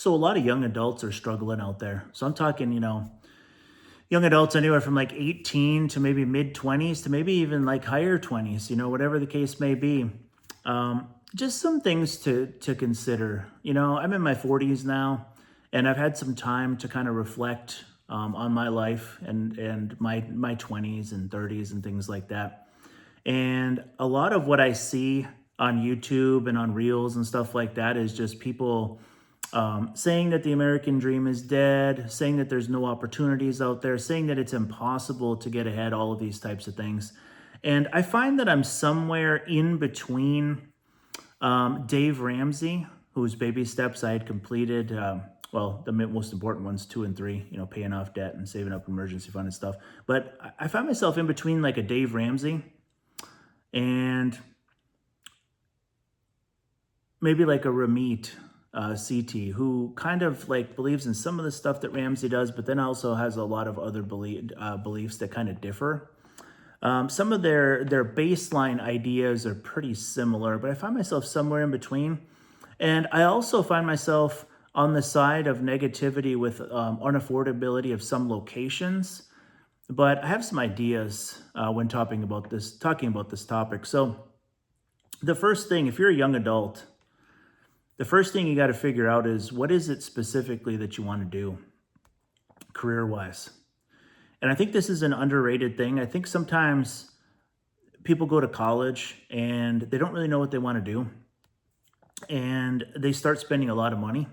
So a lot of young adults are struggling out there. So I'm talking, young adults anywhere from like 18 to maybe mid 20s to maybe even like higher 20s, whatever the case may be. Just some things to consider. I'm in my 40s now, and I've had some time to kind of reflect on my life and my 20s and 30s and things like that. And a lot of what I see on YouTube and on Reels and stuff like that is just people saying that the American dream is dead, saying that there's no opportunities out there, saying that it's impossible to get ahead, all of these types of things. And I find that I'm somewhere in between Dave Ramsey, whose baby steps I had completed. Well, the most important ones, 2 and 3, paying off debt and saving up emergency fund and stuff. But I find myself in between like a Dave Ramsey and maybe like a Ramit CT, who kind of like believes in some of the stuff that Ramsey does, but then also has a lot of other beliefs that kind of differ. Some of their baseline ideas are pretty similar, but I find myself somewhere in between. And I also find myself on the side of negativity with unaffordability of some locations. But I have some ideas when talking about this topic. So the first thing, if you're a young adult, the first thing you got to figure out is what is it specifically that you want to do career wise. And I think this is an underrated thing. I think sometimes people go to college and they don't really know what they want to do. And they start spending a lot of money.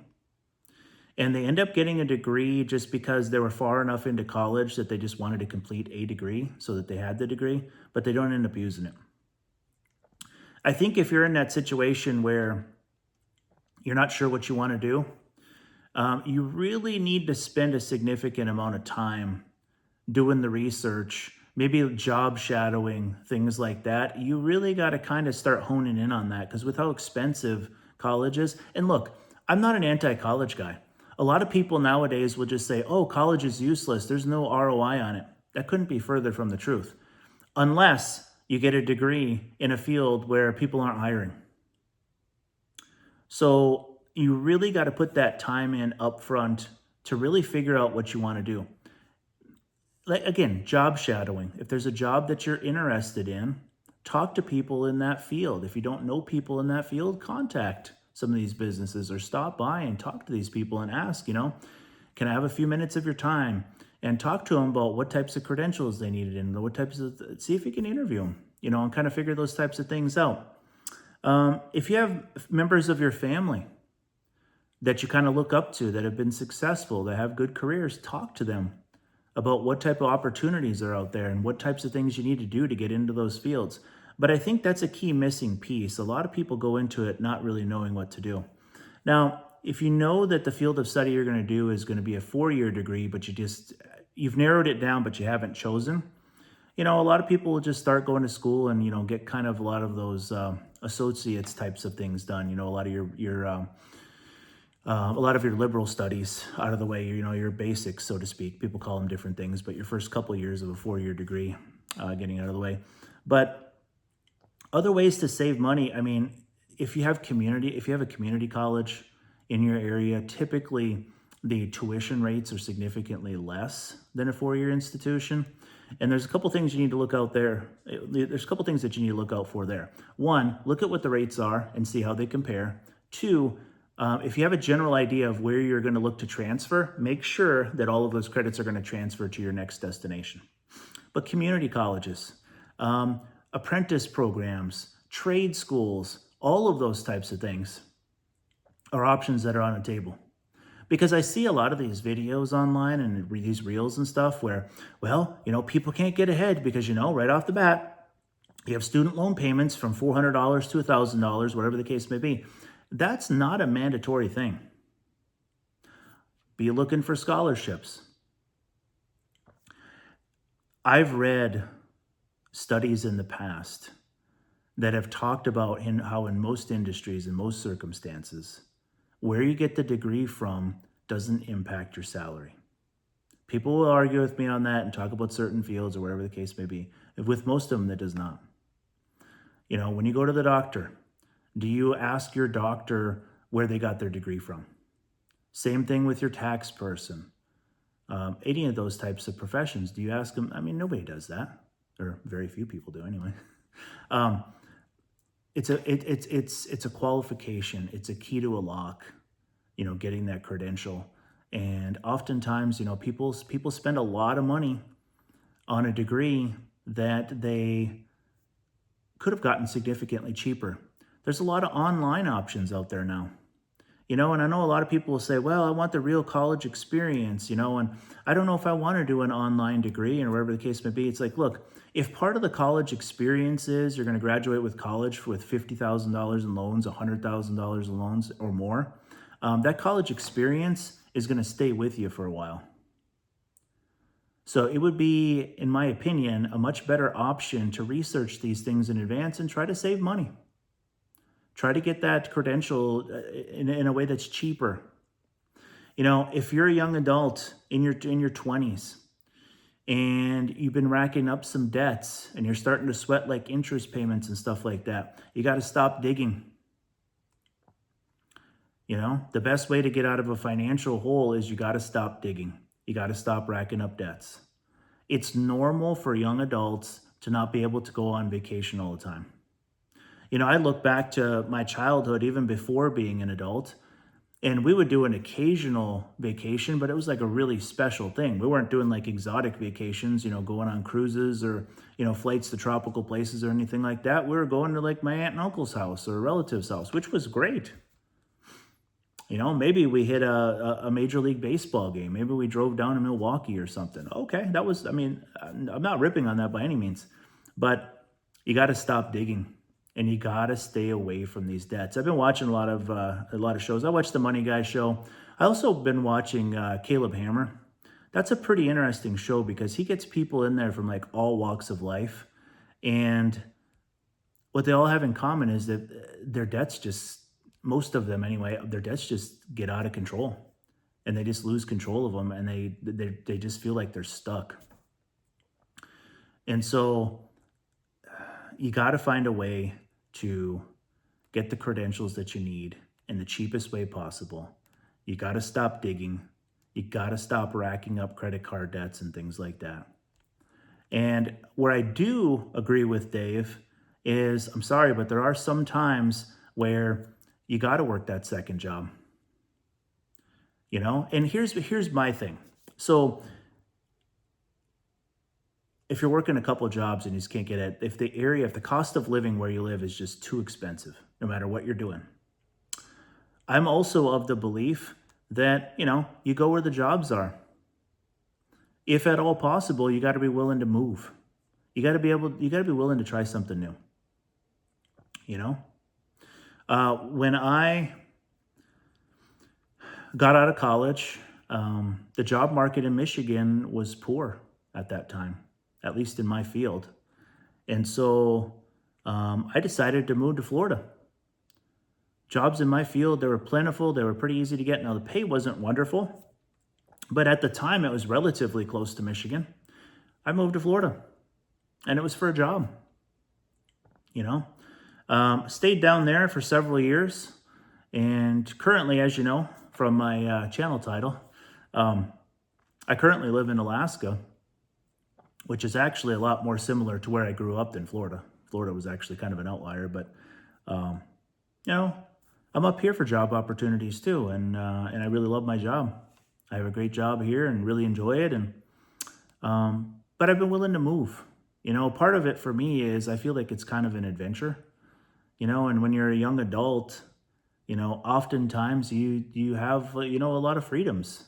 And they end up getting a degree just because they were far enough into college that they just wanted to complete a degree so that they had the degree, but they don't end up using it. I think if you're in that situation where you're not sure what you want to do, you really need to spend a significant amount of time doing the research, maybe job shadowing, things like that. You really got to kind of start honing in on that because with how expensive college is, and look, I'm not an anti-college guy. A lot of people nowadays will just say, oh, college is useless. There's no ROI on it. That couldn't be further from the truth, unless you get a degree in a field where people aren't hiring. So you really got to put that time in upfront to really figure out what you want to do. Like, again, job shadowing. If there's a job that you're interested in, talk to people in that field. If you don't know people in that field, contact some of these businesses or stop by and talk to these people and ask, can I have a few minutes of your time and talk to them about what types of credentials they needed and what types of, see if you can interview them, and kind of figure those types of things out. If you have members of your family that you kind of look up to that have been successful, that have good careers, talk to them about what type of opportunities are out there and what types of things you need to do to get into those fields. But I think that's a key missing piece. A lot of people go into it not really knowing what to do. Now, if you know that the field of study you're going to do is going to be a 4-year degree, but you've narrowed it down, but you haven't chosen, a lot of people will just start going to school and, get kind of a lot of those associates types of things done. A lot of your liberal studies out of the way, your basics, so to speak. People call them different things, but your first couple of years of a 4-year degree getting out of the way. But other ways to save money, I mean, if you have a community college in your area, typically the tuition rates are significantly less than a 4-year institution. And there's a couple things you need to look out there. There's a couple things that you need to look out for there. One, look at what the rates are and see how they compare. Two, if you have a general idea of where you're going to look to transfer, make sure that all of those credits are going to transfer to your next destination. But community colleges, apprentice programs, trade schools, all of those types of things are options that are on the table. Because I see a lot of these videos online and these reels and stuff where, people can't get ahead because, right off the bat, you have student loan payments from $400 to $1,000, whatever the case may be. That's not a mandatory thing. Be looking for scholarships. I've read studies in the past that have talked about how in most industries, in most circumstances, where you get the degree from doesn't impact your salary. People will argue with me on that and talk about certain fields or whatever the case may be. With most of them, that does not. When you go to the doctor, do you ask your doctor where they got their degree from? Same thing with your tax person. Any of those types of professions. Do you ask them? I mean, nobody does that, or very few people do anyway. Um, it's a qualification. It's a key to a lock. Getting that credential, and oftentimes, people spend a lot of money on a degree that they could have gotten significantly cheaper. There's a lot of online options out there now. And I know a lot of people will say, well, I want the real college experience, and I don't know if I want to do an online degree or whatever the case may be. It's like, look, if part of the college experience is you're going to graduate with college with $50,000 in loans, $100,000 in loans or more, that college experience is going to stay with you for a while. So it would be, in my opinion, a much better option to research these things in advance and try to save money. Try to get that credential in a way that's cheaper. If you're a young adult in your 20s and you've been racking up some debts and you're starting to sweat like interest payments and stuff like that, you got to stop digging. The best way to get out of a financial hole is you got to stop digging. You got to stop racking up debts. It's normal for young adults to not be able to go on vacation all the time. I look back to my childhood, even before being an adult, and we would do an occasional vacation, but it was like a really special thing. We weren't doing like exotic vacations, going on cruises or, flights to tropical places or anything like that. We were going to like my aunt and uncle's house or a relative's house, which was great. Maybe we hit a Major League Baseball game. Maybe we drove down to Milwaukee or something. Okay, I'm not ripping on that by any means, but you got to stop digging. And you gotta stay away from these debts. I've been watching a lot of shows. I watched the Money Guy show. I also been watching Caleb Hammer. That's a pretty interesting show because he gets people in there from like all walks of life, and what they all have in common is that their debts most of them anyway, their debts just get out of control, and they just lose control of them, and they just feel like they're stuck. And so you got to find a way to get the credentials that you need in the cheapest way possible. You got to stop digging. You got to stop racking up credit card debts and things like that. And where I do agree with Dave is, I'm sorry, but there are some times where you got to work that second job. And here's my thing. So if you're working a couple of jobs and you just can't get it, if the cost of living where you live is just too expensive, no matter what you're doing, I'm also of the belief that, you go where the jobs are. If at all possible, you got to be willing to move. You got to be willing to try something new. When I got out of college, the job market in Michigan was poor at that time, at least in my field. And so I decided to move to Florida. Jobs in my field, they were plentiful. They were pretty easy to get. Now, the pay wasn't wonderful, but at the time it was relatively close to Michigan. I moved to Florida, and it was for a job. Stayed down there for several years. And currently, as you know, from my channel title, I currently live in Alaska, which is actually a lot more similar to where I grew up than Florida. Florida was actually kind of an outlier, but I'm up here for job opportunities too, and I really love my job. I have a great job here and really enjoy it, and but I've been willing to move. Part of it for me is I feel like it's kind of an adventure, and when you're a young adult, oftentimes you have a lot of freedoms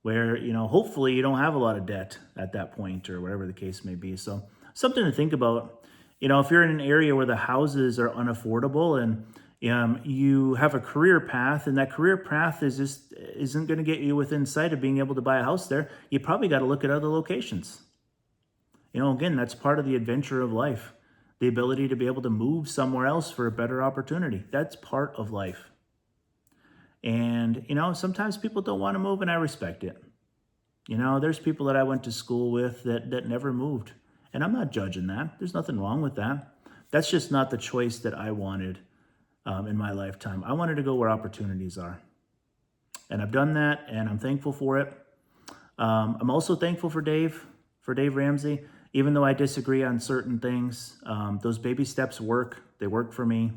where, hopefully you don't have a lot of debt at that point or whatever the case may be. So something to think about, if you're in an area where the houses are unaffordable and you have a career path and that career path isn't going to get you within sight of being able to buy a house there, you probably got to look at other locations. Again, that's part of the adventure of life. The ability to be able to move somewhere else for a better opportunity. That's part of life. And, sometimes people don't want to move, and I respect it. There's people that I went to school with that never moved. And I'm not judging that. There's nothing wrong with that. That's just not the choice that I wanted in my lifetime. I wanted to go where opportunities are. And I've done that, and I'm thankful for it. I'm also thankful for Dave Ramsey. Even though I disagree on certain things, those baby steps work. They work for me.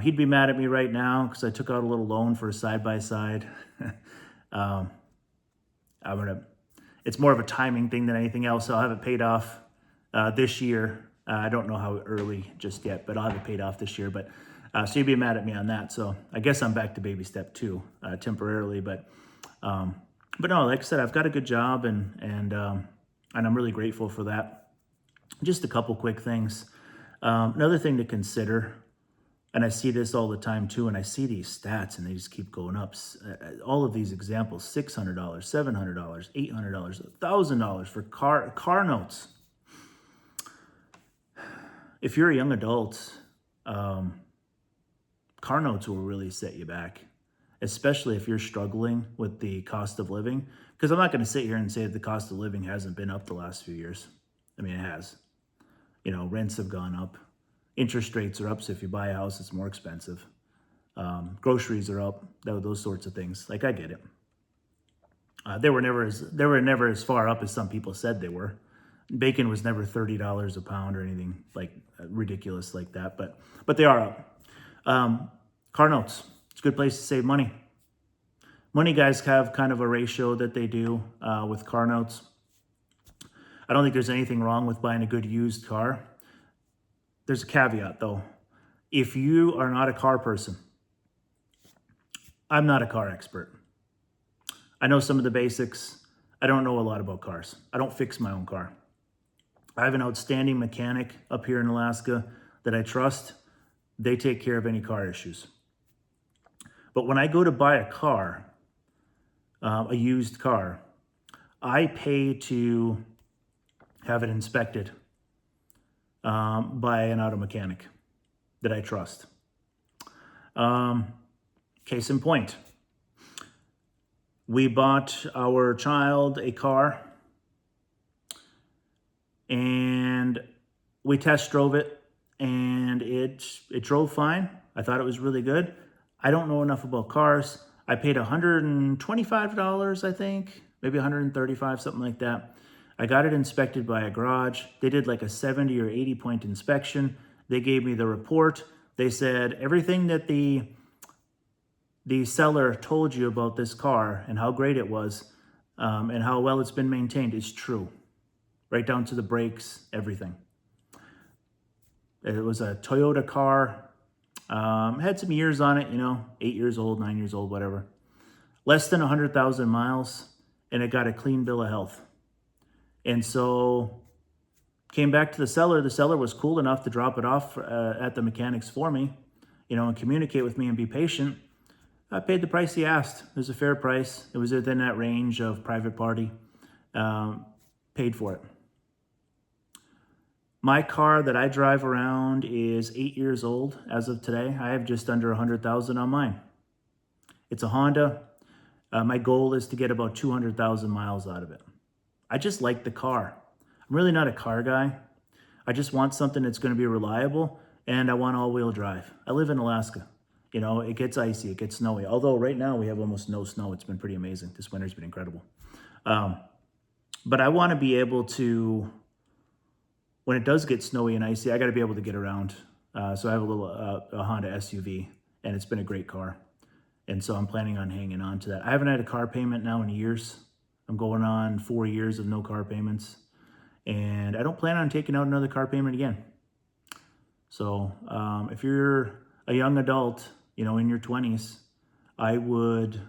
He'd be mad at me right now because I took out a little loan for a side-by-side. It's more of a timing thing than anything else. I'll have it paid off this year. I don't know how early just yet, but I'll have it paid off this year. But so you'd be mad at me on that. So I guess I'm back to baby step 2 temporarily. But no, like I said, I've got a good job, and I'm really grateful for that. Just a couple quick things. Another thing to consider, and I see this all the time too, and I see these stats and they just keep going up. All of these examples, $600, $700, $800, $1,000 for car notes. If you're a young adult, car notes will really set you back, especially if you're struggling with the cost of living. Because I'm not going to sit here and say that the cost of living hasn't been up the last few years. I mean, it has. You know, rents have gone up. Interest rates are up, so if you buy a house, it's more expensive. Groceries are up, those sorts of things. Like, I get it. They were never as far up as some people said they were. Bacon was never $30 a pound or anything like ridiculous like that, but they are up. Car notes, it's a good place to save money. Money guys have kind of a ratio that they do with car notes. I don't think there's anything wrong with buying a good used car. There's a caveat though. If you are not a car person, I'm not a car expert. I know some of the basics. I don't know a lot about cars. I don't fix my own car. I have an outstanding mechanic up here in Alaska that I trust. They take care of any car issues. But when I go to buy a car, a used car, I pay to have it inspected by an auto mechanic that I trust. Case in point, we bought our child a car and we test drove it, and it drove fine. I thought it was really good. I don't know enough about cars. I paid $125, I think, maybe $135, something like that. I got it inspected by a garage. They did like a 70 or 80 point inspection. They gave me the report. They said everything that the seller told you about this car and how great it was and how well it's been maintained is true. Right down to the brakes, everything. It was a Toyota car. Had some years on it, 8 years old, 9 years old, whatever. Less than 100,000 miles, and it got a clean bill of health. And so came back to the seller. The seller was cool enough to drop it off at the mechanics for me, and communicate with me and be patient. I paid the price he asked. It was a fair price. It was within that range of private party. Paid for it. My car that I drive around is 8 years old as of today. I have just under 100,000 on mine. It's a Honda. My goal is to get about 200,000 miles out of it. I just like the car. I'm really not a car guy. I just want something that's going to be reliable, and I want all-wheel drive. I live in Alaska. It gets icy, it gets snowy. Although right now we have almost no snow. It's been pretty amazing. This winter's been incredible. But I want to be able to, when it does get snowy and icy, I got to be able to get around. So I have a Honda SUV, and it's been a great car. And so I'm planning on hanging on to that. I haven't had a car payment now in years. I'm going on 4 years of no car payments. And I don't plan on taking out another car payment again. So if you're a young adult, in your 20s, I would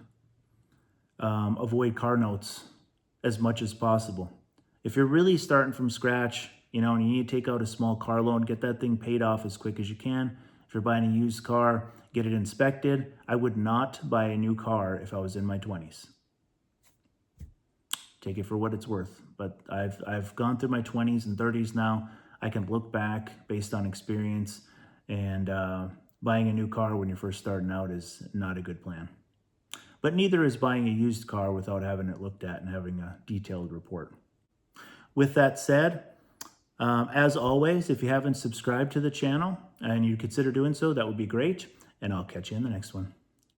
avoid car notes as much as possible. If you're really starting from scratch, and you need to take out a small car loan, get that thing paid off as quick as you can. If you're buying a used car, get it inspected. I would not buy a new car if I was in my 20s. Take it for what it's worth. But I've gone through my 20s and 30s now. I can look back based on experience, and buying a new car when you're first starting out is not a good plan. But neither is buying a used car without having it looked at and having a detailed report. With that said, as always, if you haven't subscribed to the channel and you consider doing so, that would be great. And I'll catch you in the next one.